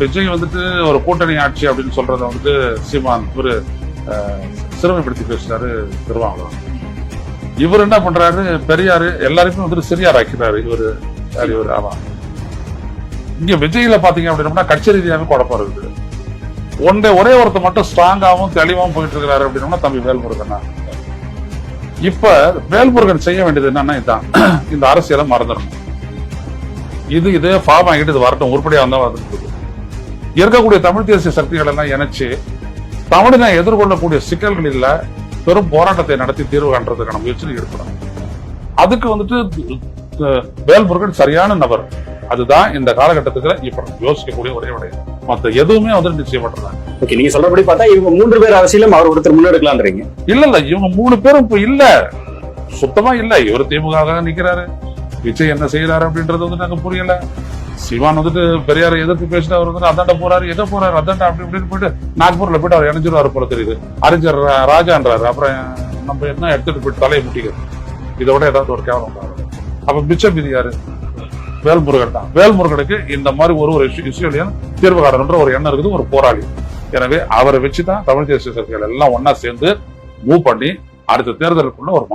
விஜய் வந்துட்டு ஒரு கூட்டணி ஆட்சி அப்படின்னு சொல்றத வந்துட்டு சீமான் ஒரு சிறுமைப்படுத்தி பேசுறாரு திருவாங்கலம். இவர் என்ன பண்றாரு, பெரியாரு எல்லாருமே வந்துட்டு சிறியார் ஆக்கிறாரு இவர். ஆமா, இங்க விஜயில பாத்தீங்க அப்படின்னா கட்சி ரீதியாக குழப்பம் இருக்குது. ஒரே ஒருத்தர் மட்டும் ஸ்ட்ராங்காவும் தெளிவாகவும் போயிட்டு இருக்கிறாரு அப்படின்னா தம்பி வேல்முருகன். இப்ப வேல்முருகன் செய்ய வேண்டியது என்னன்னா இதுதான், இந்த அரசியலை மறந்துடணும். இது ஃபார்ம் ஆகிட்டு இது வரட்டும், உருப்படியா வந்தா வந்துட்டு இருக்கக்கூடிய தமிழ் தேசிய சக்திகள் எல்லாம் இணைச்சு தமிழினை எதிர்கொள்ளக்கூடிய சிக்கல்கள் இல்ல பெரும் போராட்டத்தை நடத்தி தீர்வு காண்றதுக்கான முயற்சியில் ஈடுபடும். அதுக்கு வந்துட்டு வேல்முருகன் சரியான நபர். அதுதான் இந்த காலகட்டத்துக்கு இப்ப யோசிக்கக்கூடிய ஒரே விடயம். மத்த எதுவுமே வந்துட்டு நிச்சயப்பட்டிருந்தாங்க. ஓகே, நீங்க சொல்றபடி பார்த்தா இவங்க 3 பேர் அரசியலும் அவர் ஒருத்தர் முன்னெடுக்கலாம்ன்றீங்க. இல்ல இவங்க 3 பேரும் இப்ப இல்ல, சுத்தமா இல்ல. இவர் திமுக நிக்கிறாரு, விஜய் என்ன செய்யறாரு அப்படின்றது வந்து நாங்க புரியல. சிவான் வந்துட்டு பெரியாரை எதிர்த்து பேசிட்டு அவர் வந்து அதாண்ட போறாரு, எதை போறாரு அதாண்ட அப்படி இப்படின்னு போயிட்டு நாக்பூர்ல போயிட்டு அவர் இணைஞ்சிருவாரு போல தெரியுது. அறிஞர் ராஜான்றாரு. அப்புறம் நம்ம என்ன எடுத்துட்டு போயிட்டு தலையை முட்டிக்கிறது, இதோட ஏதாவது ஒரு கேவலம். அப்ப மிச்சம் மீதி யாரு? வேல்முருகன் தான். வேல்முருகனுக்கு இந்த மாதிரி ஒரு இஷ்யூலையும் தீர்வு காணணுன்ற ஒரு எண்ணம் இருக்குது, ஒரு போராளி. எனவே அவரை வச்சுதான் தமிழ் தேசிய சக்திகள் எல்லாம் ஒன்னா சேர்ந்து மூவ் பண்ணி அடுத்த தேர்தலுக்குள்ள ஒரு